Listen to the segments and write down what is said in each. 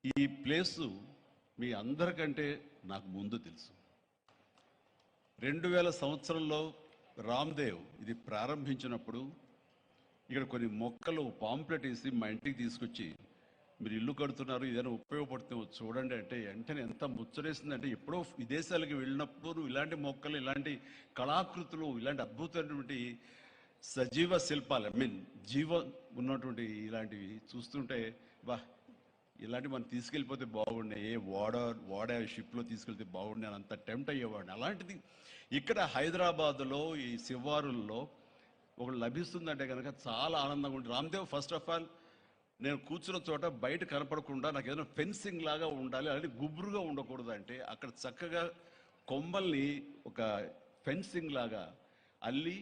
ఈ ప్లేసు మీ అందరికంటే నాకు ముందు తెలుసు. 2000 సంవత్సరంలో రామ్దేవ్ ఇది ప్రారంభించినప్పుడు ఇక్కడ కొన్ని మొక్కలు పాంప్లెట్ వేసి మా ఇంటికి తీసుకొచ్చి, మీరు ఇల్లు కడుతున్నారు, ఏదైనా ఉపయోగపడుతుంది చూడండి అంటే వెంటనే ఎంత ముచ్చరేసిందంటే, ఎప్పుడో విదేశాలకు వెళ్ళినప్పుడు ఇలాంటి మొక్కలు, ఇలాంటి కళాకృతులు, ఇలాంటి అద్భుతమైనటువంటి సజీవ శిల్పాలు, జీవం ఉన్నటువంటి ఇలాంటివి చూస్తుంటే వా, ఇలాంటివి మనం తీసుకెళ్ళిపోతే బాగుండే, వాడ షిప్లో తీసుకెళ్తే బాగుండే అని అంత టెంప్ట్ అయ్యేవాడిని. అలాంటిది ఇక్కడ హైదరాబాదులో ఈ శివారుల్లో ఒకటి లభిస్తుందంటే కనుక చాలా ఆనందంగా ఉంటుంది. రామ్దేవ్ ఫస్ట్ ఆఫ్ ఆల్ నేను కూర్చున్న చోట బయట కనపడకుండా నాకు ఏదైనా ఫెన్సింగ్ లాగా ఉండాలి, అలాంటి గుబురుగా ఉండకూడదు అంటే అక్కడ చక్కగా కొమ్మల్ని ఒక ఫెన్సింగ్ లాగా అల్లి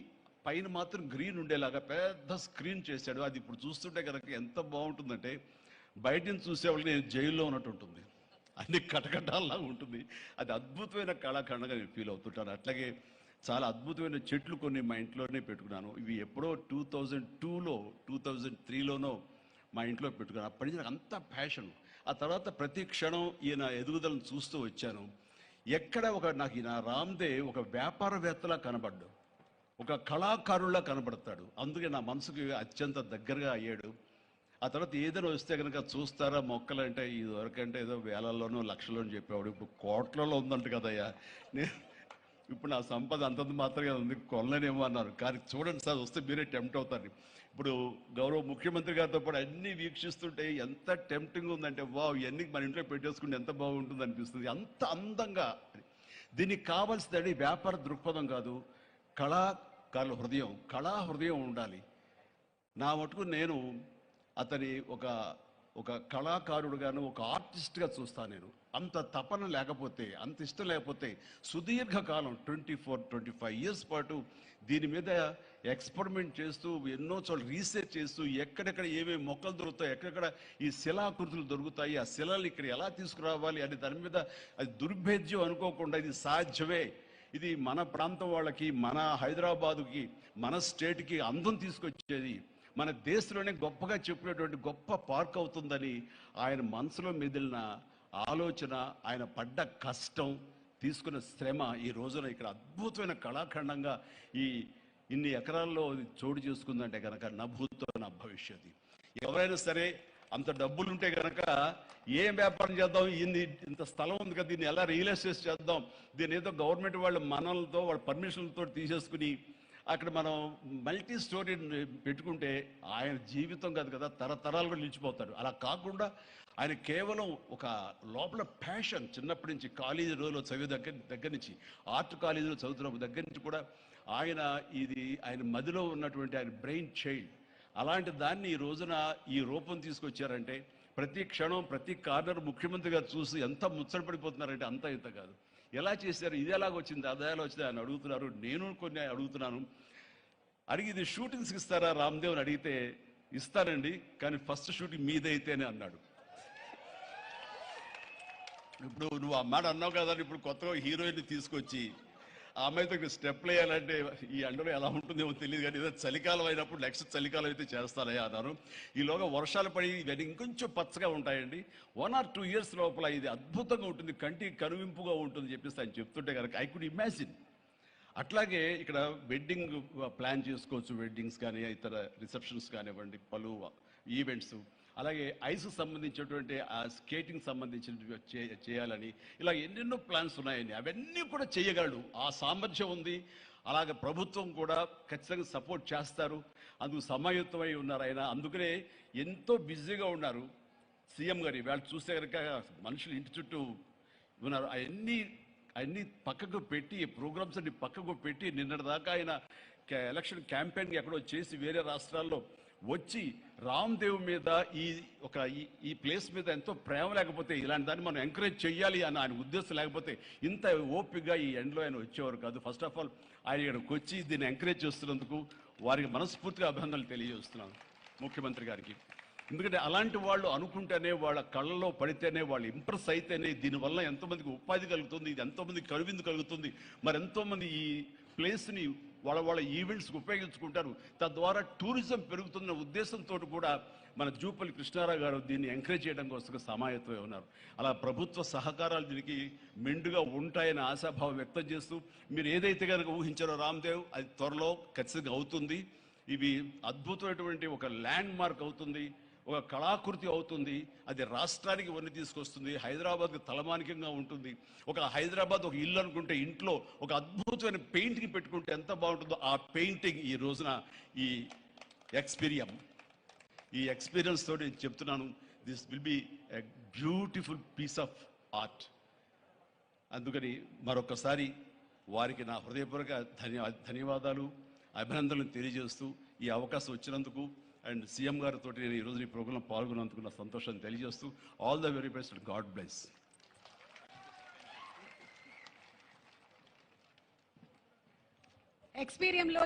పైన మాత్రం గ్రీన్ ఉండేలాగా పెద్ద స్క్రీన్ చేశాడు. అది ఇప్పుడు చూస్తుంటే కనుక ఎంత బాగుంటుందంటే బయట నుంచి చూసేవాళ్ళకి నేను జైల్లో ఉన్నట్టు ఉంటుంది, అన్ని కటకటాల్లాగా ఉంటుంది. అది అద్భుతమైన కళాఖండగా నేను ఫీల్ అవుతుంటాను. అట్లాగే చాలా అద్భుతమైన చెట్లు కొన్ని మా ఇంట్లోనే పెట్టుకున్నాను. ఇవి ఎప్పుడో 2002లో 2003లోనో మా ఇంట్లో పెట్టుకున్నాను. అప్పటి నుంచి నాకు అంత ప్యాషన్. ఆ తర్వాత ప్రతి క్షణం ఈయన ఎదుగుదలను చూస్తూ వచ్చాను. ఎక్కడ నాకు ఈయన రామ్దేవ్ ఒక వ్యాపారవేత్తలా కనబడ్డు, ఒక కళాకారుల్లా కనబడతాడు. అందుకే నా మనసుకి అత్యంత దగ్గరగా అయ్యాడు. ఆ తర్వాత ఏదైనా వస్తే కనుక చూస్తారా మొక్కలు అంటే, ఇది వరకంటే ఏదో వేలల్లోనో లక్షల్లోనూ చెప్పేవాడు, ఇప్పుడు కోట్లలో ఉందంట కదయ్యా. నేను ఇప్పుడు నా సంపద అంతంత మాత్రమే ఉంది, కొనలేనేమో అన్నారు. కానీ చూడండి సార్, వస్తే మీరే టెంప్ట్ అవుతారు. ఇప్పుడు గౌరవ ముఖ్యమంత్రి గారితో పాటు అన్నీ వీక్షిస్తుంటే ఎంత టెంప్టింగ్ ఉందంటే, వావ్, ఇవన్నీ మన ఇంట్లో పెట్టేసుకుంటే ఎంత బాగుంటుంది అనిపిస్తుంది. అంత అందంగా. దీనికి కావాల్సిందండి వ్యాపార దృక్పథం కాదు, కళాకారుల హృదయం, కళా హృదయం ఉండాలి. నా మటుకు నేను అతని ఒక కళాకారుడుగాను, ఒక ఆర్టిస్ట్గా చూస్తాను. నేను అంత తపన లేకపోతే, అంత ఇష్టం లేకపోతే సుదీర్ఘకాలం 24-25 ఇయర్స్ పాటు దీని మీద ఎక్స్పెరిమెంట్ చేస్తూ, ఎన్నో చోట్ల రీసెర్చ్ చేస్తూ, ఎక్కడెక్కడ ఏమేమి మొక్కలు దొరుకుతాయి, ఎక్కడెక్కడ ఈ శిలాకృతులు దొరుకుతాయి, ఆ శిలలు ఇక్కడ ఎలా తీసుకురావాలి అని దాని మీద అది దుర్భేద్యం అనుకోకుండా ఇది సాధ్యమే, ఇది మన ప్రాంతం వాళ్ళకి, మన హైదరాబాదుకి, మన స్టేట్కి అందం తీసుకొచ్చేది, మన దేశంలోనే గొప్పగా చెప్పినటువంటి గొప్ప పార్క్ అవుతుందని ఆయన మనసులో మెదిలిన ఆలోచన, ఆయన పడ్డ కష్టం, తీసుకున్న శ్రమ ఈ రోజున ఇక్కడ అద్భుతమైన కళాఖండంగా ఇన్ని ఎకరాల్లో చోటు చేసుకుందంటే కనుక నా భూతో నా భవిష్యత్తు. ఎవరైనా సరే అంత డబ్బులు ఉంటే కనుక ఏం వ్యాపారం చేద్దాం, ఇంత స్థలం ఉంది కదా, దీన్ని ఎలా రియల్ ఎస్టేట్ చేద్దాం, దీన్ని ఏదో గవర్నమెంట్ వాళ్ళ మనలతో వాళ్ళ పర్మిషన్లతో తీసేసుకుని అక్కడ మనం మల్టీ స్టోరీ పెట్టుకుంటే ఆయన జీవితం కాదు కదా, తరతరాలు కూడా నిలిచిపోతాడు. అలా కాకుండా ఆయన కేవలం ఒక లోపల ప్యాషన్, చిన్నప్పటి నుంచి కాలేజీ రోజులో చదివే దగ్గర నుంచి, ఆర్ట్ కాలేజీలో చదువుతున్న దగ్గర నుంచి కూడా ఆయన మదిలో ఉన్నటువంటి ఆయన బ్రెయిన్ చైల్డ్, అలాంటి దాన్ని ఈ రోజున ఈ రూపం తీసుకొచ్చారంటే ప్రతి క్షణం ప్రతి కార్నర్ ముఖ్యమంత్రి గారు చూసి ఎంత ముచ్చటపడిపోతున్నారంటే అంత ఇంత కాదు. ఎలా చేశారు, ఇది ఎలాగొచ్చింది, అది ఎలా వచ్చింది అని అడుగుతున్నారు. నేను కొన్ని అడుగుతున్నాను. అడిగి ఇది షూటింగ్స్కి ఇస్తారా రామ్దేవ్ అని అడిగితే, ఇస్తానండి కానీ ఫస్ట్ షూటింగ్ మీదైతేనే అన్నాడు. ఇప్పుడు నువ్వు ఆ మాట అన్నావు కదా, ఇప్పుడు కొత్తగా హీరోయిన్ తీసుకొచ్చి ఆ అమ్మాయితో స్టెప్లు వేయాలంటే ఈ ఎండలో ఎలా ఉంటుందేమో తెలియదు, కానీ ఏదో చలికాలం అయినప్పుడు నెక్స్ట్ చలికాలం అయితే చేస్తానయ్యా అన్నారు. ఈలోగా వర్షాలు పడి ఇవన్నీ ఇంకొంచెం పచ్చగా ఉంటాయండి, 1 or 2 years లోపల ఇది అద్భుతంగా ఉంటుంది, కంటికి కనువింపుగా ఉంటుంది చెప్పేసి ఆయన చెప్తుంటే కనుక ఐ కుడ్ ఇమాజిన్. అట్లాగే ఇక్కడ వెడ్డింగ్ ప్లాన్ చేసుకోవచ్చు, వెడ్డింగ్స్ కానీ ఇతర రిసెప్షన్స్ కానివ్వండి, పలు ఈవెంట్స్, అలాగే ఐస్కి సంబంధించినటువంటి ఆ స్కేటింగ్ సంబంధించిన చేయాలని ఇలా ఎన్నెన్నో ప్లాన్స్ ఉన్నాయని అవన్నీ కూడా చేయగలడు, ఆ సామర్థ్యం ఉంది. అలాగే ప్రభుత్వం కూడా ఖచ్చితంగా సపోర్ట్ చేస్తారు, అందుకు సమాయుత్తమై ఉన్నారు ఆయన. అందుకనే ఎంతో బిజీగా ఉన్నారు సీఎం గారు. వాళ్ళు చూస్తే కనుక మనుషులు ఇంటి చుట్టూ ఉన్నారు. అవన్నీ పక్కకు పెట్టి, ప్రోగ్రామ్స్ అన్ని పక్కకు పెట్టి నిన్నటిదాకా ఆయన ఎలక్షన్ క్యాంపెయిన్ ఎక్కడో చేసి వేరే రాష్ట్రాల్లో వచ్చి రామ్దేవ్ మీద ఈ ప్లేస్ మీద ఎంతో ప్రేమ లేకపోతే, ఇలాంటి దాన్ని మనం ఎంకరేజ్ చేయాలి అని ఆయన ఉద్దేశం లేకపోతే ఇంత ఓపికగా ఈ ఎండ్లో ఆయన వచ్చేవారు కాదు. ఫస్ట్ ఆఫ్ ఆల్ ఆయన ఇక్కడికి వచ్చి దీన్ని ఎంకరేజ్ చేస్తున్నందుకు వారికి మనస్ఫూర్తిగా అభినందనలు తెలియజేస్తున్నాను ముఖ్యమంత్రి గారికి. ఎందుకంటే అలాంటి వాళ్ళు అనుకుంటేనే, వాళ్ళ కళ్ళలో పడితేనే, వాళ్ళు ఇంప్రెస్ అయితేనే దీనివల్ల ఎంతోమందికి ఉపాధి కలుగుతుంది, ఇది ఎంతోమందికి కనువిందు కలుగుతుంది, మరి ఎంతోమంది ఈ ప్లేస్ని వాళ్ళ ఈవెంట్స్కి ఉపయోగించుకుంటారు, తద్వారా టూరిజం పెరుగుతున్న ఉద్దేశంతో కూడా మన జూపల్లి కృష్ణారావు గారు దీన్ని ఎంకరేజ్ చేయడం కోసం సమాయత్తమై ఉన్నారు. అలా ప్రభుత్వ సహకారాలు దీనికి మెండుగా ఉంటాయని ఆశాభావం వ్యక్తం చేస్తూ, మీరు ఏదైతే కనుక ఊహించారో రామ్దేవ్, అది త్వరలో ఖచ్చితంగా అవుతుంది. ఇవి అద్భుతమైనటువంటి ఒక ల్యాండ్ మార్క్ అవుతుంది, ఒక కళాకృతి అవుతుంది. అది రాష్ట్రానికి వన్ని తీసుకొస్తుంది, హైదరాబాద్కి తలమానికంగా ఉంటుంది. ఒక హైదరాబాద్ ఒక ఇల్లు అనుకుంటే ఇంట్లో ఒక అద్భుతమైన పెయింటింగ్ పెట్టుకుంటే ఎంత బాగుంటుందో, ఆ పెయింటింగ్ ఈ రోజున ఈ ఎక్స్పీరియన్స్ తోటి నేను చెప్తున్నాను, this will be a beautiful piece of art. అందుకని మరొకసారి వారికి నా హృదయపూర్వక ధన్యవాదాలు, అభినందనలు తెలియజేస్తూ ఈ అవకాశం వచ్చినందుకు అండ్ సీఎం గారితో నేను ఈరోజు ఈ ప్రోగ్రాంలో పాల్గొన్నందుకు నా సంతోషాన్ని తెలియజేస్తూ all the very best, God bless. Experience లో